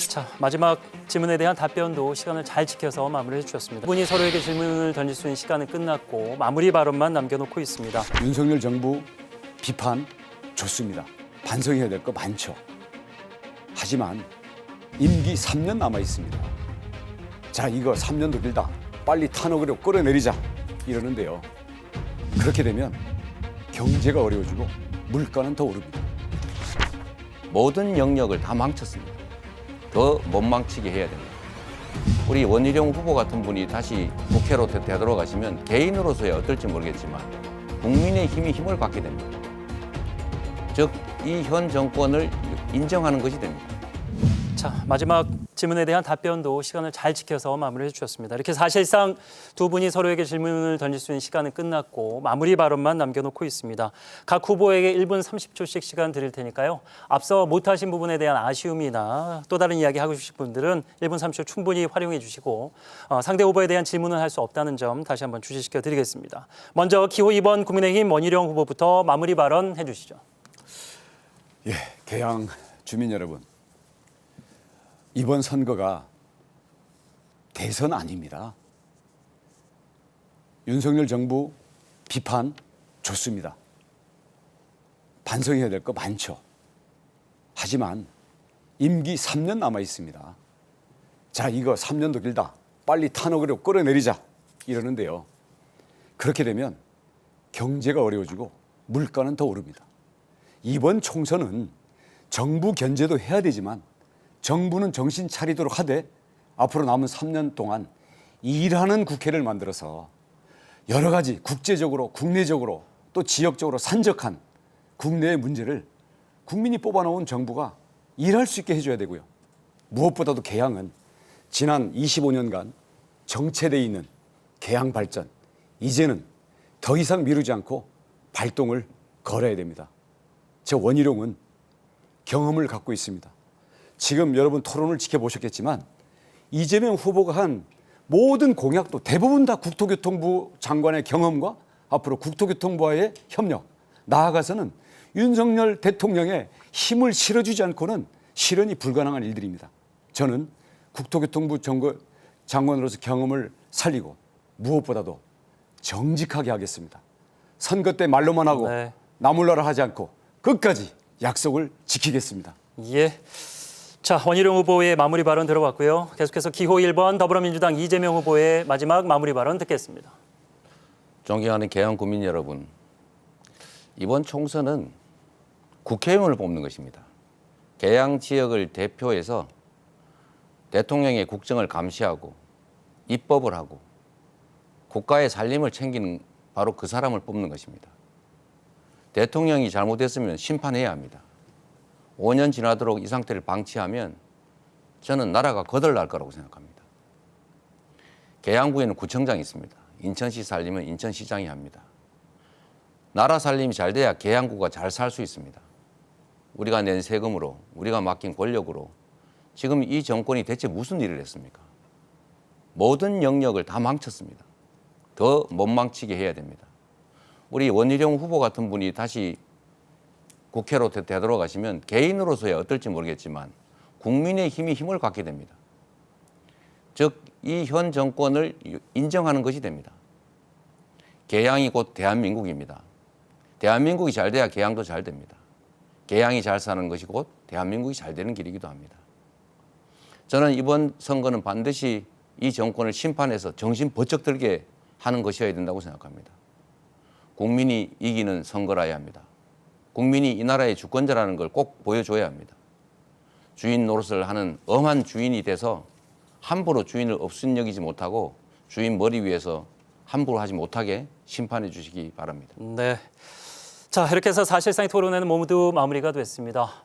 자, 마지막 질문에 대한 답변도 시간을 잘 지켜서 마무리해 주셨습니다. 분이 서로에게 질문을 던질 수 있는 시간은 끝났고 마무리 발언만 남겨놓고 있습니다. 윤석열 정부 비판 좋습니다. 반성해야 될 거 많죠. 하지만 임기 3년 남아 있습니다. 자, 이거 3년도 길다. 빨리 탄핵으로 끌어내리자 이러는데요. 그렇게 되면 경제가 어려워지고 물가는 더 오릅니다. 모든 영역을 다 망쳤습니다. 더 못 망치게 해야 됩니다. 우리 원희룡 후보 같은 분이 다시 국회로 되돌아가시면 개인으로서야 어떨지 모르겠지만 국민의 힘이 힘을 받게 됩니다. 즉, 이 현 정권을 인정하는 것이 됩니다. 자, 마지막 질문에 대한 답변도 시간을 잘 지켜서 마무리해 주셨습니다. 이렇게 사실상 두 분이 서로에게 질문을 던질 수 있는 시간은 끝났고 마무리 발언만 남겨놓고 있습니다. 각 후보에게 1분 30초씩 시간 드릴 테니까요. 앞서 못하신 부분에 대한 아쉬움이나 또 다른 이야기 하고 싶으신 분들은 1분 30초 충분히 활용해 주시고 상대 후보에 대한 질문을 할 수 없다는 점 다시 한번 주시시켜 드리겠습니다. 먼저 기호 2번 국민의힘 원희룡 후보부터 마무리 발언 해주시죠. 예, 개양 주민 여러분. 이번 선거가 대선 아닙니다. 윤석열 정부 비판 좋습니다. 반성해야 될 거 많죠. 하지만 임기 3년 남아 있습니다. 자, 이거 3년도 길다. 빨리 탄핵으로 끌어내리자 이러는데요. 그렇게 되면 경제가 어려워지고 물가는 더 오릅니다. 이번 총선은 정부 견제도 해야 되지만 정부는 정신 차리도록 하되 앞으로 남은 3년 동안 일하는 국회를 만들어서 여러 가지 국제적으로 국내적으로 또 지역적으로 산적한 국내의 문제를 국민이 뽑아놓은 정부가 일할 수 있게 해줘야 되고요. 무엇보다도 개항은 지난 25년간 정체되어 있는 개항 발전, 이제는 더 이상 미루지 않고 발동을 걸어야 됩니다. 저 원희룡은 경험을 갖고 있습니다. 지금 여러분 토론을 지켜보셨겠지만 이재명 후보가 한 모든 공약도 대부분 다 국토교통부 장관의 경험과 앞으로 국토교통부와의 협력, 나아가서는 윤석열 대통령의 힘을 실어주지 않고는 실현이 불가능한 일들입니다. 저는 국토교통부 장관으로서 경험을 살리고 무엇보다도 정직하게 하겠습니다. 선거 때 말로만 하고 나몰라라 하지 않고 끝까지 약속을 지키겠습니다. 예. 자, 원희룡 후보의 마무리 발언 들어봤고요. 계속해서 기호 1번 더불어민주당 이재명 후보의 마지막 마무리 발언 듣겠습니다. 존경하는 개항 국민 여러분, 이번 총선은 국회의원을 뽑는 것입니다. 개항 지역을 대표해서 대통령의 국정을 감시하고 입법을 하고 국가의 살림을 챙기는 바로 그 사람을 뽑는 것입니다. 대통령이 잘못했으면 심판해야 합니다. 5년 지나도록 이 상태를 방치하면 저는 나라가 거덜날 거라고 생각합니다. 계양구에는 구청장이 있습니다. 인천시 살림은 인천시장이 합니다. 나라 살림이 잘 돼야 계양구가 잘 살 수 있습니다. 우리가 낸 세금으로, 우리가 맡긴 권력으로 지금 이 정권이 대체 무슨 일을 했습니까? 모든 영역을 다 망쳤습니다. 더 못 망치게 해야 됩니다. 우리 원희룡 후보 같은 분이 다시 국회로 되돌아가시면 개인으로서야 어떨지 모르겠지만 국민의 힘이 힘을 갖게 됩니다. 즉, 이 현 정권을 인정하는 것이 됩니다. 개항이 곧 대한민국입니다. 대한민국이 잘 돼야 개항도 잘 됩니다. 개항이 잘 사는 것이 곧 대한민국이 잘 되는 길이기도 합니다. 저는 이번 선거는 반드시 이 정권을 심판해서 정신 번쩍 들게 하는 것이어야 된다고 생각합니다. 국민이 이기는 선거라야 합니다. 국민이 이 나라의 주권자라는 걸 꼭 보여줘야 합니다. 주인 노릇을 하는 엄한 주인이 돼서 함부로 주인을 업신여기지 못하고 주인 머리 위에서 함부로 하지 못하게 심판해 주시기 바랍니다. 네. 자, 이렇게 해서 사실상의 토론회는 모두 마무리가 됐습니다.